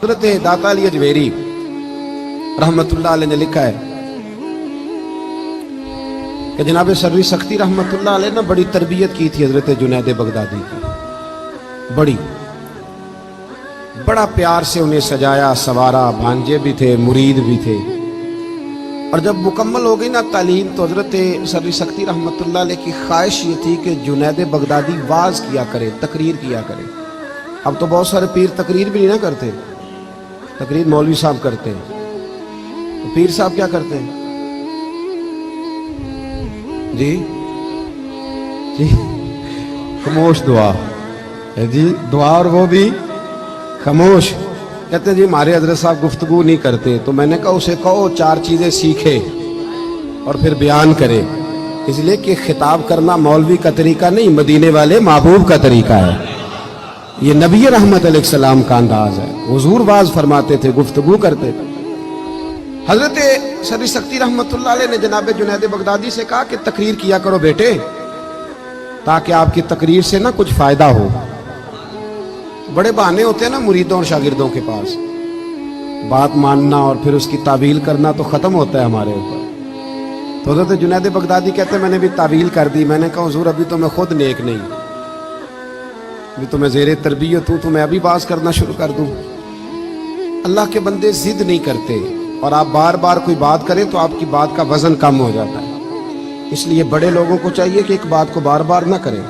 حضرت داتا علی اجویری رحمتullah علیہ نے لکھا ہے کہ جناب سروی سختی رحمتullah علیہ نے بڑی تربیت کی تھی حضرت جنید بغدادی کی، بڑا پیار سے انہیں سجایا سوارا، بھانجے بھی تھے، مرید بھی تھے، اور جب مکمل ہو گئی نا تعلیم تو حضرت سروی سختی رحمتullah علیہ کی خواہش یہ تھی کہ جنید بغدادی واعظ کیا کرے، تقریر کیا کرے۔ اب تو بہت سارے پیر تقریر بھی نہیں نہ کرتے، تقریر مولوی صاحب کرتے ہیں، تو پیر صاحب کیا کرتے ہیں؟ جی خاموش دعا، جی دعا، اور وہ بھی خاموش۔ کہتے ہیں جی ہمارے حضرت صاحب گفتگو نہیں کرتے، تو میں نے کہا اسے کہو 4 چیزیں سیکھے اور پھر بیان کرے، اس لیے کہ خطاب کرنا مولوی کا طریقہ نہیں، مدینے والے محبوب کا طریقہ ہے، یہ نبی رحمت علیہ السلام کا انداز ہے۔ حضور واعظ فرماتے تھے، گفتگو کرتے تھے۔ حضرت سروی سختی رحمتullah علیہ نے جناب جنید بغدادی سے کہا کہ تقریر کیا کرو بیٹے، تاکہ آپ کی تقریر سے نہ کچھ فائدہ ہو۔ بڑے بہانے ہوتے ہیں نا مریدوں اور شاگردوں کے پاس، بات ماننا اور پھر اس کی تعویل کرنا تو ختم ہوتا ہے ہمارے اوپر۔ تو حضرت جنید بغدادی کہتے ہیں میں نے بھی تعویل کر دی، میں نے کہا حضور ابھی تو میں خود نیک نہیں، ابھی تو میں زیر تربیت ہوں، تو میں ابھی باز کرنا شروع کر دوں؟ اللہ کے بندے ضد نہیں کرتے، اور آپ بار بار کوئی بات کریں تو آپ کی بات کا وزن کم ہو جاتا ہے، اس لیے بڑے لوگوں کو چاہیے کہ ایک بات کو بار بار نہ کریں،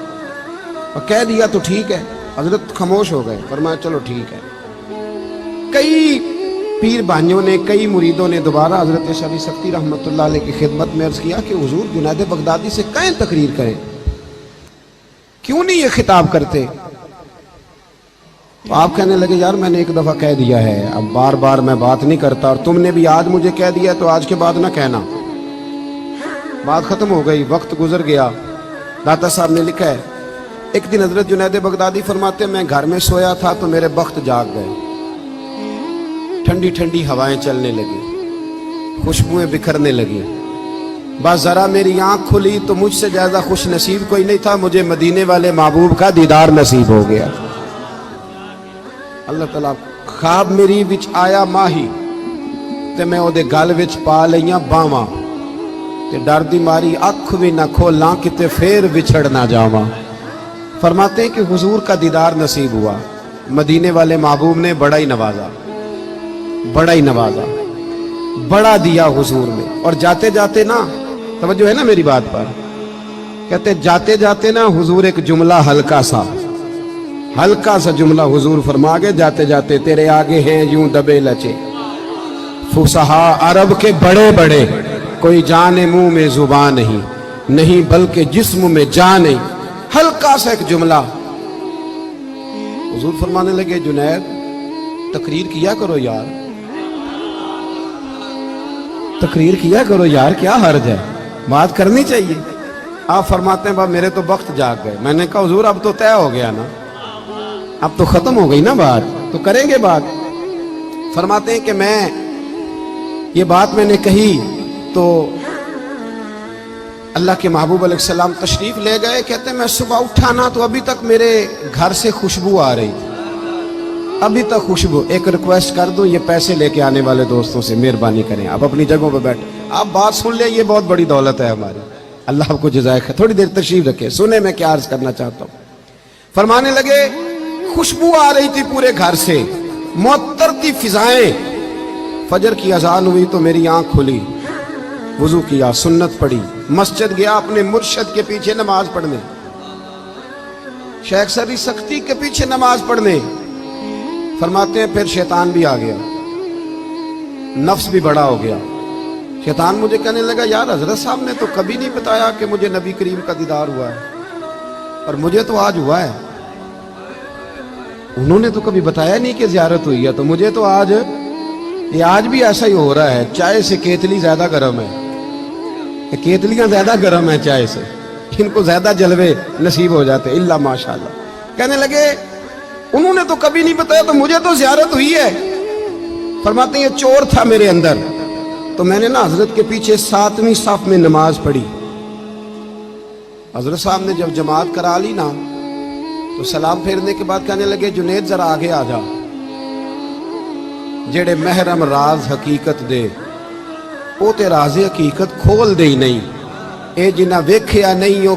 اور کہہ دیا تو ٹھیک ہے۔ حضرت خاموش ہو گئے، فرمایا چلو ٹھیک ہے۔ کئی پیر بھائیوں نے، کئی مریدوں نے دوبارہ حضرت سروی سختی رحمتullah علیہ کی خدمت میں عرض کیا کہ حضور جنید بغدادی سے کہیں تقریر کریں، کیوں نہیں یہ خطاب کرتے؟ تو آپ کہنے لگے یار میں نے ایک دفعہ کہہ دیا ہے، اب بار بار میں بات نہیں کرتا، اور تم نے بھی آج مجھے کہہ دیا تو آج کے بعد نہ کہنا، بات ختم ہو گئی، وقت گزر گیا۔ داتا صاحب نے لکھا ہے ایک دن حضرت جنید بغدادی فرماتے میں گھر میں سویا تھا تو میرے بخت جاگ گئے، ٹھنڈی ٹھنڈی ہوائیں چلنے لگی، خوشبوئیں بکھرنے لگی، بس ذرا میری آنکھ کھلی تو مجھ سے زیادہ خوش نصیب کوئی نہیں تھا، مجھے مدینے والے محبوب کا دیدار نصیب ہو گیا۔ اللہ تعالیٰ خواب میری وچ آیا ماہی تے میں او دے گل وچ پا لئیاں باواں تے ڈر دی ماری اکھ بھی نہ کھولاں کتے پھر وچھڑ نہ جاواں۔ فرماتے ہیں کہ حضور کا دیدار نصیب ہوا، مدینے والے محبوب نے بڑا ہی نوازا، بڑا ہی نوازا، بڑا دیا حضور نے۔ اور جاتے جاتے نا، توجہ ہے نا میری بات پر، کہتے جاتے جاتے نا حضور ایک جملہ ہلکا سا جملہ حضور فرما گئے جاتے جاتے، تیرے آگے ہیں یوں دبے لچے فصحا عرب کے بڑے بڑے، کوئی جان منہ میں زبان نہیں بلکہ جسم میں جان نہیں۔ ہلکا سا ایک جملہ حضور فرمانے لگے جنید تقریر کیا کرو یار، تقریر کیا کرو یار، کیا حرج ہے، بات کرنی چاہیے۔ آپ فرماتے ہیں میرے تو وقت جاگ گئے۔ میں نے کہا حضور اب تو طے ہو گیا نا، اب تو ختم ہو گئی نا بات، تو کریں گے بات۔ فرماتے ہیں کہ یہ بات میں نے کہی تو اللہ کے محبوب علیہ السلام تشریف لے گئے۔ کہتے ہیں میں صبح اٹھا نا تو ابھی تک میرے گھر سے خوشبو آ رہی تھی، ابھی تک خوشبو۔ ایک ریکویسٹ کر دوں، یہ پیسے لے کے آنے والے دوستوں سے مہربانی کریں، آپ اپنی جگہوں پہ بیٹھ، آپ بات سن لیں، یہ بہت بڑی دولت ہے ہماری، اللہ آپ کو جزائے خیر۔ تھوڑی دیر تشریف رکھے، سنیں میں کیا عرض کرنا چاہتا ہوں۔ فرمانے لگے خوشبو آ رہی تھی پورے گھر سے، معطر تھی فضائیں۔ فجر کی اذان ہوئی تو میری آنکھ کھلی، وضو کیا، سنت پڑھی، مسجد گیا اپنے مرشد کے پیچھے نماز پڑھنے، شیخ سروی سختی کے پیچھے نماز پڑھنے۔ فرماتے ہیں پھر شیطان بھی آ گیا، نفس بھی بڑا ہو گیا۔ شیطان مجھے کہنے لگا یار حضرت صاحب نے تو کبھی نہیں بتایا کہ مجھے نبی کریم کا دیدار ہوا ہے، اور مجھے تو آج ہوا ہے۔ انہوں نے تو کبھی بتایا نہیں کہ زیارت ہوئی ہے، تو مجھے تو آج بھی ایسا ہی ہو رہا ہے۔ چائے سے کیتلی زیادہ گرم ہے، کیتلیاں زیادہ گرم ہیں چائے سے، ان کو زیادہ جلوے نصیب ہو جاتے اللہ ماشاءاللہ۔ کہنے لگے انہوں نے تو کبھی نہیں بتایا، تو مجھے تو زیارت ہوئی ہے۔ فرماتے ہیں یہ چور تھا میرے اندر، تو میں نے نا حضرت کے پیچھے 7ویں صف میں نماز پڑھی۔ حضرت صاحب نے جب جماعت کرا لی نا تو سلام پھیرنے کے بعد کہنے لگے جنید ذرا آگے آ جا۔ ਜਿਹੜੇ ਮਹਿਰਮ ਰਾਜ਼ ਹਕੀਕਤ ਦੇ ਉਹ ਤੇ ਰਾਜ਼ੇ ਹਕੀਕਤ ਖੋਲਦੇ ਹੀ ਨਹੀਂ। ਇਹ ਜਿਨ੍ਹਾਂ ਵੇਖਿਆ ਨਹੀਂ ਉਹ